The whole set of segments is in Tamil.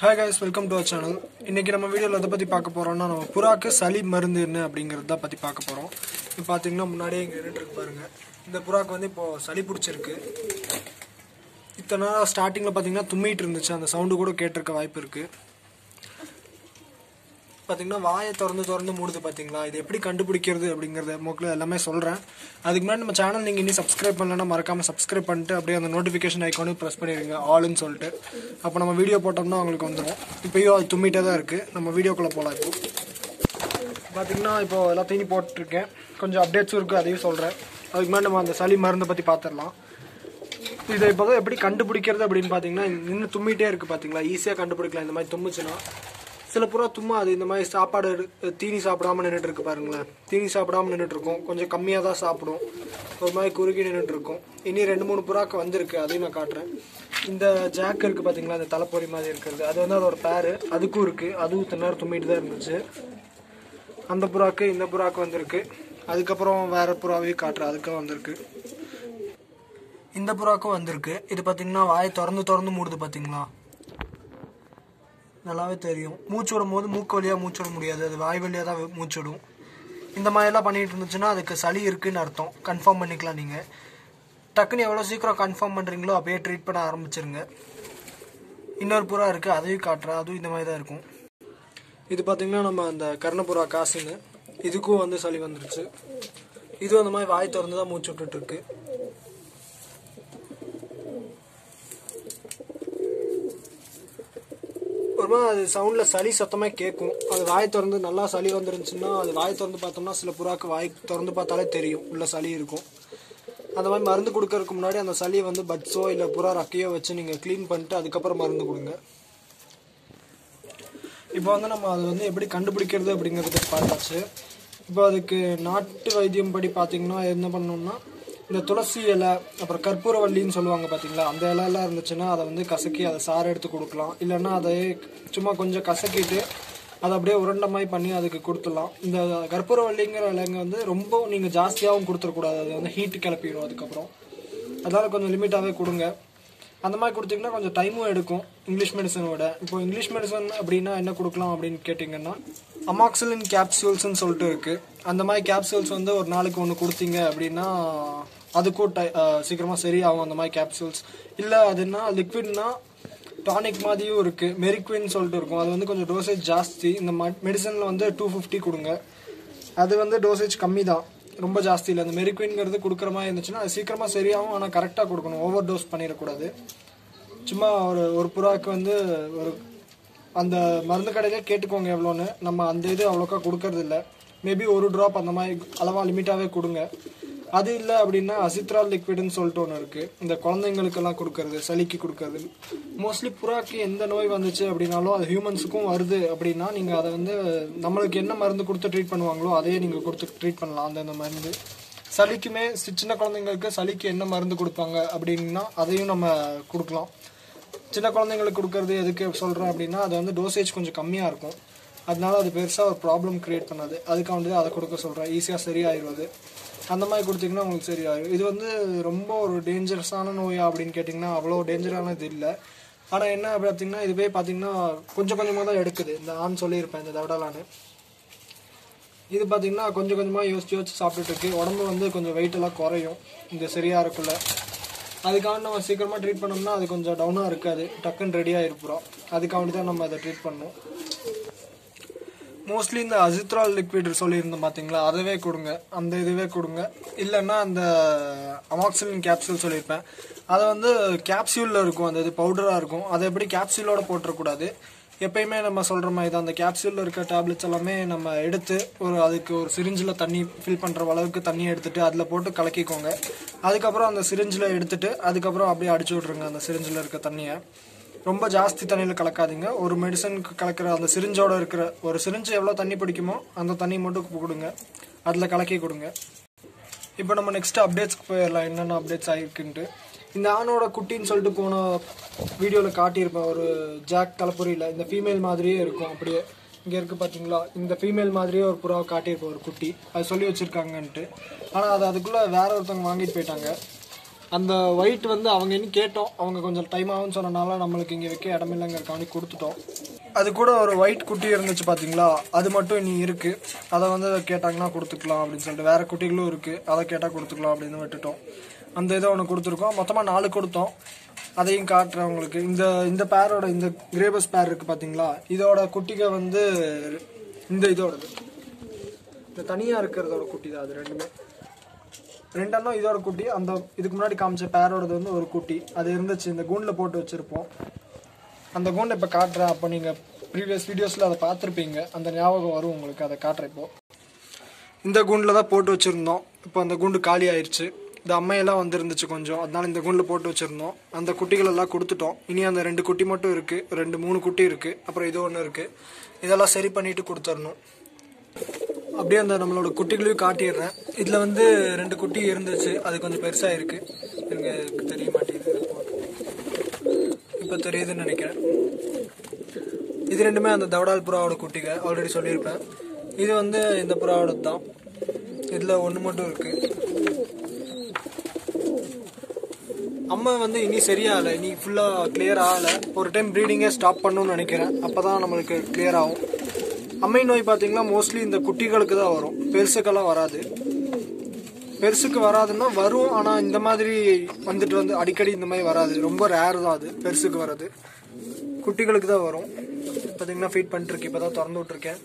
Hi guys, welcome to our channel. இன்னைக்கு நம்ம வீடியோல எதை பத்தி பார்க்க போறோம்னா நம்ம புறாக்கு சளி மருந்து என்ன அப்படிங்கறத பத்தி பார்க்க போறோம். இப்போ பாத்தீங்கன்னா முன்னாடியே இங்க இருக்கு பாருங்க. இந்த புறாக்கு வந்து இப்போ சளி பிடிச்சிருக்கு. இத்தனை நாள் ஸ்டார்டிங்ல பாத்தீங்கன்னா தும்மிட்டு இருந்துச்சு. அந்த சவுண்ட் கூட கேட்டிருக்க வாய்ப்பு இருக்கு. பாத்தீங்கன்னா வாயை திறந்து மூடுது பாத்தீங்களா. இது எப்படி கண்டுபிடிக்கிறது அப்படிங்கறத மொக்கல எல்லாமே சொல்றேன். அதுக்கு முன்னாடி நம்ம சேனல் நீங்க இன்னும் சப்ஸ்கிரைப் பண்ணலனா மறக்காம சப்ஸ்கிரைப் பண்ணிட்டு அப்படியே அந்த நோட்டிஃபிகேஷன் ஐகானையும் பிரஸ் பண்ணிடுங்க ஆல்னு சொல்லிட்டு. அப்போ நம்ம வீடியோ போட்டோம்னா உங்களுக்கு வந்துடும். இப்போயும் அது தும்மிட்டே தான் இருக்கு. நம்ம வீடியோக்குள்ள போகலாம். இப்போ பாத்தீங்கன்னா இப்போ எல்லாத்தையும் போட்டுருக்கேன். கொஞ்சம் அப்டேட்ஸும் இருக்கு, அதையும் சொல்றேன். அதுக்கு முன்னாடி நம்ம அந்த சளி மருந்தை பத்தி பாத்திரலாம். இதை இப்போ எப்படி கண்டுபிடிக்கிறது அப்படின்னு பாத்தீங்கன்னா இன்னும் தும்மிட்டே இருக்கு பாத்தீங்களா. ஈஸியா கண்டுபிடிக்கலாம். இந்த மாதிரி தும்முச்சுன்னா சில புறா தும்மா அது இந்த மாதிரி சாப்பாடு தீனி சாப்பிடாம நின்றுட்டு இருக்கு பாருங்களேன். தீனி சாப்பிடாம நின்றுட்டு இருக்கும். கொஞ்சம் கம்மியாக தான் சாப்பிடும். ஒரு மாதிரி குறுகி நின்றுட்டு இருக்கும். இனி 2-3 புறாக்கு வந்திருக்கு, அதையும் நான் காட்டுறேன். இந்த ஜாக் இருக்கு பாத்தீங்களா, அந்த தலைப்பொறி மாதிரி இருக்கிறது, அது வந்து அதோட பேரு. அதுக்கும் இருக்கு. அதுவும் இத்தனை நேரம் தும்மிட்டு தான் இருந்துச்சு. அந்த புறாக்கு இந்த புறாக்கு வந்திருக்கு. அதுக்கப்புறம் வேற புறாவையும் காட்டுறேன், அதுக்கும் வந்திருக்கு. இந்த புறாக்கும் வந்திருக்கு. இது பாத்தீங்கன்னா வாயை திறந்து மூடுது பாத்தீங்களா, நல்லாவே தெரியும். மூச்சு விடும் போது மூக்கு வழியா மூச்சு விட முடியாது, அது வாய் வழியா தான் மூச்சு விடும். இந்த மாதிரிலாம் பண்ணிட்டு இருந்துச்சுன்னா அதுக்கு சளி இருக்குன்னு அர்த்தம். கன்ஃபார்ம் பண்ணிக்கலாம். நீங்க டக்குன்னு எவ்வளோ சீக்கிரம் கன்ஃபார்ம் பண்றீங்களோ அப்படியே ட்ரீட் பண்ண ஆரம்பிச்சிருங்க. இன்னொரு புறா இருக்கு, அதையும் காட்டுறேன். அதுவும் இந்த மாதிரி தான் இருக்கும். இது பாத்தீங்கன்னா நம்ம அந்த கர்ணப்புறா காசுன்னு, இதுக்கும் வந்து சளி வந்துருச்சு. இதுவும் அந்த மாதிரி வாய் திறந்து தான் மூச்சு விட்டுட்டு இருக்கு. அது சவுண்ட்ல சளி சத்தமா கேட்கும். அது வாய் திறந்து நல்லா சளி வந்துருந்துச்சுன்னா அது வாய் திறந்து பார்த்தோம்னா சில புறாக்கு வாய் திறந்து பார்த்தாலே தெரியும் உள்ள சளி இருக்கும். அந்த மாதிரி மருந்து கொடுக்கறதுக்கு முன்னாடி அந்த சளியை வந்து பட்ஸோ இல்லை புறா ரக்கையோ வச்சு நீங்க கிளீன் பண்ணிட்டு அதுக்கப்புறம் மருந்து கொடுங்க. இப்போ வந்து நம்ம அது வந்து எப்படி கண்டுபிடிக்கிறது அப்படிங்கிறது பார்த்தாச்சு. இப்போ அதுக்கு நாட்டு வைத்தியம் படி பார்த்தீங்கன்னா என்ன பண்ணணும்னா இந்த துளசி இலை, அப்புறம் கற்பூரவல்லின்னு சொல்லுவாங்க பார்த்தீங்களா, அந்த இலையெல்லாம் இருந்துச்சுன்னா அதை வந்து கசக்கி அதை சாறு எடுத்து கொடுக்கலாம். இல்லைன்னா அதை சும்மா கொஞ்சம் கசக்கிட்டு அதை அப்படியே உருண்டை மாதிரி பண்ணி அதுக்கு கொடுத்துடலாம். இந்த கற்பூரவல்லிங்கிற இலைங்க வந்து ரொம்ப நீங்கள் ஜாஸ்தியாகவும் கொடுத்துடக்கூடாது, அது வந்து ஹீட்டு கிளப்பிடும். அதுக்கப்புறம் அதனால் கொஞ்சம் லிமிட்டாகவே கொடுங்க. அந்த மாதிரி கொடுத்தீங்கன்னா கொஞ்சம் டைமும் எடுக்கும் இங்கிலீஷ் மெடிசனோட. இப்போ இங்கிலீஷ் மெடிசன் அப்படின்னா என்ன கொடுக்கலாம் அப்படின்னு கேட்டிங்கன்னா அமாக்சிலின் கேப்சூல்ஸ்ன்னு சொல்லிட்டு இருக்கு. அந்த மாதிரி கேப்சூல்ஸ் வந்து ஒரு நாளைக்கு ஒன்று கொடுத்தீங்க அப்படின்னா அதுக்கும் சீக்கிரமாக சரியாகும். அந்த மாதிரி கேப்சூல்ஸ் இல்லை அதுன்னா லிக்விட்னா டானிக் மாதிரியும் இருக்கு, மெரிக்வின் சொல்லிட்டு இருக்கும். அது வந்து கொஞ்சம் டோசேஜ் ஜாஸ்தி. இந்த மெடிசனில் வந்து 250 கொடுங்க. அது வந்து டோசேஜ் கம்மி தான், ரொம்ப ஜாஸ்தி இல்லை. அந்த மெரிக்வின்ங்கிறது கொடுக்குற மாதிரி இருந்துச்சுன்னா அது சீக்கிரமாக சரியாகும். ஆனால் கரெக்டாக கொடுக்கணும், ஓவர் டோஸ் பண்ணிடக்கூடாது. சும்மா ஒரு புறாவுக்கு வந்து ஒரு அந்த மருந்து கடையிலே கேட்டுக்கோங்க எவ்வளோன்னு. நம்ம அந்த இது அவ்வளோக்கா கொடுக்கறது இல்லை. மேபி ஒரு ட்ராப் அந்த மாதிரி அளவாக லிமிட்டாகவே கொடுங்க. அது இல்லை அப்படின்னா அசித்ரால் லிக்விட்னு சொல்லிட்டு ஒன்று இருக்குது, இந்த குழந்தைங்களுக்கெல்லாம் கொடுக்கறது, சளிக்கு கொடுக்கறது. மோஸ்ட்லி புறாக்கு எந்த நோய் வந்துச்சு அப்படின்னாலும் அது ஹியூமன்ஸுக்கும் வருது அப்படின்னா நீங்கள் அதை வந்து நம்மளுக்கு என்ன மருந்து கொடுத்து ட்ரீட் பண்ணுவாங்களோ அதையே நீங்கள் கொடுத்து ட்ரீட் பண்ணலாம். அந்த மருந்து சளிக்குமே சின்ன குழந்தைங்களுக்கு சளிக்கு என்ன மருந்து கொடுப்பாங்க அப்படின்னா அதையும் நம்ம கொடுக்கலாம். சின்ன குழந்தைங்களுக்கு கொடுக்கறது எதுக்கு சொல்கிறேன் அப்படின்னா அது வந்து டோசேஜ் கொஞ்சம் கம்மியாக இருக்கும். அதனால அது பெருசாக ஒரு ப்ராப்ளம் க்ரியேட் பண்ணாது. அதுக்காக அதை கொடுக்க சொல்கிறேன். ஈஸியாக சரியாயிடுவது. அந்த மாதிரி கொடுத்தீங்கன்னா உங்களுக்கு சரியாயிடும். இது வந்து ரொம்ப ஒரு டேஞ்சரஸான நோயா அப்படின்னு கேட்டிங்கன்னா அவ்வளோ டேஞ்சரானது இல்லை. ஆனால் என்ன பார்த்தீங்கன்னா இதுவே பார்த்தீங்கன்னா கொஞ்சம் கொஞ்சமாக தான் எடுக்குது. இந்த ஆண் சொல்லியிருப்பேன் இந்த தவடலான்னு. இது பார்த்தீங்கன்னா கொஞ்சம் கொஞ்சமாக யோசிச்சு சாப்பிட்டுட்டு இருக்கு. உடம்பு வந்து கொஞ்சம் வெயிட்டெல்லாம் குறையும் இந்த சரியாக இருக்குள்ள. அதுக்காக நம்ம சீக்கிரமாக ட்ரீட் பண்ணோம்னா அது கொஞ்சம் டவுனாக இருக்காது, டக்குன்னு ரெடியாக இருப்போம். அதுக்காக தான் நம்ம அதை ட்ரீட் பண்ணணும். மோஸ்ட்லி இந்த அசித்ரால் லிக்விட் சொல்லியிருந்தோம் பார்த்தீங்களா, அதவே கொடுங்க. அந்த இதுவே கொடுங்க. இல்லைன்னா அந்த அமாக்சிலின் கேப்சூல் சொல்லியிருப்பேன், அதை வந்து கேப்சூலில் இருக்கும். அந்த இது பவுடராக இருக்கும். அதை எப்படி கேப்சூலோட போட்டுறக்கூடாது. எப்பயுமே நம்ம சொல்கிற மாதிரி தான் அந்த கேப்சூலில் இருக்க டேப்லெட்ஸ் எல்லாமே நம்ம எடுத்து அதுக்கு ஒரு சிரிஞ்சில் தண்ணி ஃபில் பண்ணுற அளவுக்கு தண்ணியை எடுத்துகிட்டு அதில் போட்டு கலக்கிக்கோங்க. அதுக்கப்புறம் அந்த சிரிஞ்சில் எடுத்துகிட்டு அதுக்கப்புறம் அப்படியே அடிச்சு விட்ருங்க. அந்த சிரிஞ்சில் இருக்க தண்ணியை ரொம்ப ஜாஸ்தி தண்ணியில் கலக்காதீங்க. ஒரு மெடிசனுக்கு கலக்கிற அந்த சிரிஞ்சோட இருக்கிற ஒரு சிரிஞ்சு எவ்வளோ தண்ணி பிடிக்குமோ அந்த தண்ணி மட்டும் கொடுங்க, அதில் கலக்கி கொடுங்க. இப்போ நம்ம நெக்ஸ்ட் அப்டேட்ஸ்க்கு போயிடலாம், என்னென்ன அப்டேட்ஸ் ஆகிருக்குன்ட்டு. இந்த ஆணோட குட்டின்னு சொல்லிட்டு போன வீடியோவில் காட்டியிருப்பேன். ஒரு ஜாக் தலைப்புரியில் இந்த ஃபீமேல் மாதிரியே இருக்கும். அப்படியே இங்கே இருக்குது பார்த்தீங்களா, இந்த ஃபீமேல் மாதிரியே ஒரு புறாவை காட்டியிருப்போம், ஒரு குட்டி. அது சொல்லி வச்சுருக்காங்கன்ட்டு. ஆனால் அதுக்குள்ளே வேற ஒருத்தவங்க வாங்கிட்டு போயிட்டாங்க. அந்த ஒயிட் வந்து அவங்க இன்னும் கேட்டோம், அவங்க கொஞ்சம் டைம் ஆகும்னு சொன்னனால நம்மளுக்கு இங்கே வைக்க இடமில்லைங்கிறக்காண்டி கொடுத்துட்டோம். அது கூட ஒரு ஒயிட் குட்டி இருந்துச்சு பார்த்தீங்களா, அது மட்டும் இனி இருக்குது. அதை வந்து கேட்டாங்கன்னா கொடுத்துக்கலாம் அப்படின்னு சொல்லிட்டு, வேறு குட்டிகளும் இருக்குது, அதை கேட்டால் கொடுத்துக்கலாம் அப்படின்னு விட்டுட்டோம். அந்த இதை ஒன்று கொடுத்துருக்கோம், மொத்தமாக 4 கொடுத்தோம். அதையும் காட்டுறேன் உங்களுக்கு. இந்த பேரோட இந்த கிரேபஸ் பேர் இருக்குது பார்த்தீங்களா, இதோட குட்டிக வந்து இந்த இதோடது இந்த தனியாக இருக்கிறதோட குட்டி தான். அது ரெண்டெண்ணம் இதோட குட்டி. அந்த இதுக்கு முன்னாடி காமிச்ச பேரோடது வந்து ஒரு குட்டி அது இருந்துச்சு, இந்த கூண்டில் போட்டு வச்சுருப்போம். அந்த கூண்டை இப்போ காட்டுறேன். அப்போ நீங்கள் ப்ரீவியஸ் வீடியோஸில் அதை பார்த்துருப்பீங்க, அந்த ஞாபகம் வரும் உங்களுக்கு. அதை காட்டுறேன். இப்போது இந்த கூண்டில் தான் போட்டு வச்சுருந்தோம். இப்போ அந்த கூண்டு காலி ஆயிடுச்சு. இந்த அம்மையெல்லாம் வந்துருந்துச்சு கொஞ்சம், அதனால இந்த கூண்டில் போட்டு வச்சுருந்தோம். அந்த குட்டிகளெல்லாம் கொடுத்துட்டோம். இனி அந்த 2 குட்டி மட்டும் இருக்குது, 2-3 குட்டி இருக்குது, அப்புறம் இது ஒன்று இருக்குது. இதெல்லாம் சரி பண்ணிவிட்டு கொடுத்துடணும். அப்படியே அந்த நம்மளோட குட்டிகளையும் காட்டிடுறேன். இதில் வந்து 2 குட்டி இருந்துச்சு, அது கொஞ்சம் பெருசாக இருக்குது. எனக்கு தெரிய மாட்டேங்குது, இப்போ தெரியுதுன்னு நினைக்கிறேன். இது 2மே அந்த தவடால் புறாவோட குட்டிங்க, ஆல்ரெடி சொல்லியிருப்பேன். இது வந்து இந்த புறாவோட தான். இதில் 1 மட்டும் இருக்குது. அம்மா வந்து இனி சரியாகலை, இனி ஃபுல்லாக கிளியர் ஆகலை. ஒரு டைம் ப்ரீடிங்கே ஸ்டாப் பண்ணணும்னு நினைக்கிறேன், அப்போ தான் நம்மளுக்கு கிளியர் ஆகும். அம்மை நோய் பார்த்தீங்கன்னா மோஸ்ட்லி இந்த குட்டிகளுக்கு தான் வரும், பெருசுக்கெல்லாம் வராது. பெருசுக்கு வராதுன்னா வரும், ஆனால் இந்த மாதிரி வந்து அடிக்கடி இந்த மாதிரி வராது, ரொம்ப ரேர் தான் அது. பெருசுக்கு வராது, குட்டிகளுக்கு தான் வரும். பார்த்தீங்கன்னா ஃபீட் பண்ணிட்டுருக்கு, இப்போ தான் திறந்து விட்ருக்கேன்.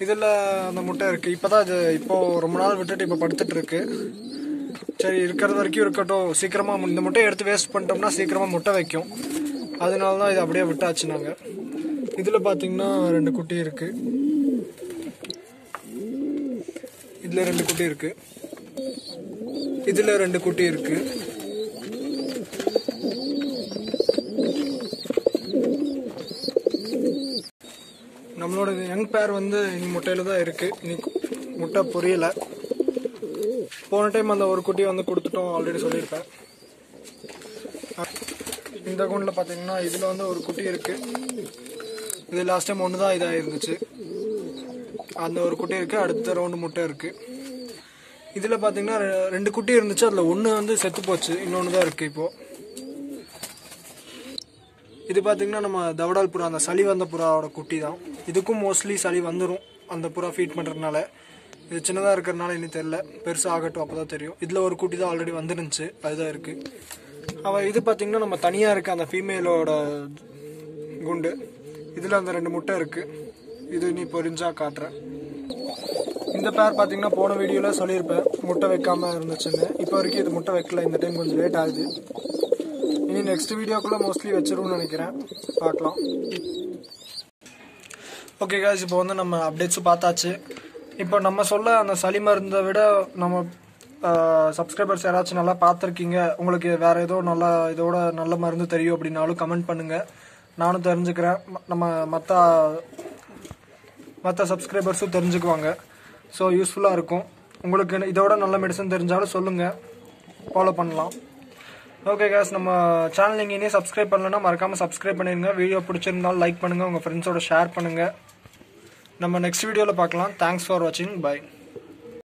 இதில் அந்த முட்டை இருக்குது. இப்போ தான் இது இப்போது ரொம்ப நாள் விட்டுட்டு இப்போ படுத்துட்ருக்கு. சரி, இருக்கிறது வரைக்கும் இருக்கட்டும். சீக்கிரமாக இந்த முட்டையை எடுத்து வேஸ்ட் பண்ணிட்டோம்னா சீக்கிரமாக முட்டை வைக்கும், அதனால தான் இது அப்படியே விட்டாச்சு நாங்கள். இதில் பார்த்தீங்கன்னா 2 குட்டி இருக்குது. இதில் 2 குட்டி இருக்குது. இதில் 2 குட்டி இருக்குது. நம்மளோட யங் பேர் வந்து இனி முட்டையில் தான் இருக்குது. இனி முட்டை பொரியலை. போன டைம் அந்த ஒரு குட்டியை வந்து கொடுத்துட்டோம், ஆல்ரெடி சொல்லியிருப்பேன். இந்த கூண்டில் பார்த்தீங்கன்னா இதில் வந்து ஒரு குட்டி இருக்குது. இது லாஸ்ட் டைம் 1 தான் இதாக இருந்துச்சு, அந்த ஒரு குட்டி இருக்குது. அடுத்த ரவுண்டு முட்டை இருக்குது. இதில் பார்த்தீங்கன்னா 2 குட்டி இருந்துச்சு, அதில் 1 வந்து செத்து போச்சு, இன்னொன்று தான் இருக்குது இப்போது. இது பார்த்தீங்கன்னா நம்ம தவடால் புறா, அந்த சளி வந்த புறாவோட குட்டி தான். இதுக்கும் மோஸ்ட்லி சளி வந்துடும் அந்த புறா ஃபீட் பண்ணுறதுனால. இது சின்னதாக இருக்கிறதுனால இன்னும் தெரில, பெருசாக ஆகட்டும், அப்போ தான் தெரியும். இதில் ஒரு குட்டி தான் ஆல்ரெடி வந்துருந்துச்சு, அதுதான் இருக்குது. இது பார்த்தீங்கன்னா நம்ம தனியாக இருக்க அந்த ஃபீமேலோட குண்டு. இதில் அந்த 2 முட்டை இருக்குது. இது நீ பொரிஞ்சா காட்டுறேன். இந்த பேர் பார்த்தீங்கன்னா போன வீடியோவில் சொல்லியிருப்பேன் முட்டை வைக்காமல் இருந்துச்சுன்னு. இப்போ வரைக்கும் இது முட்டை வைக்கல, இந்த டைம் கொஞ்சம் லேட் ஆகுது. இனி நெக்ஸ்ட் வீடியோக்குள்ளே மோஸ்ட்லி வச்சிருவோம்னு நினைக்கிறேன், பார்க்கலாம். ஓகே காய்ஸ், இப்போ வந்து நம்ம அப்டேட்ஸும் பார்த்தாச்சு. இப்போ நம்ம சொல்ல அந்த சளி மருந்தை விட நம்ம சப்ஸ்கிரைபர்ஸ் யாராச்சும் நல்லா பார்த்துருக்கீங்க, உங்களுக்கு வேறு ஏதோ இதோட நல்ல மருந்து தெரியும் அப்படின்னாலும் கமெண்ட் பண்ணுங்கள், நானும் தெரிஞ்சுக்கிறேன். நம்ம மற்ற சப்ஸ்கிரைபர்ஸும் தெரிஞ்சுக்குவாங்க. ஸோ யூஸ்ஃபுல்லாக இருக்கும். உங்களுக்கு இதோட நல்ல மெடிசன் தெரிஞ்சாலும் சொல்லுங்கள், ஃபாலோ பண்ணலாம். ஓகே காய்ஸ், நம்ம சேனல் நீங்கள் இனியும் சப்ஸ்கிரைப் பண்ணலன்னா மறக்காமல் சப்ஸ்கிரைப் பண்ணிடுங்க. வீடியோ பிடிச்சிருந்தாலும் லைக் பண்ணுங்கள், உங்கள் ஃப்ரெண்ட்ஸோட ஷேர் பண்ணுங்கள். நம்ம நெக்ஸ்ட் வீடியோவில் பார்க்கலாம். தேங்க்ஸ் ஃபார் வாட்சிங். பை.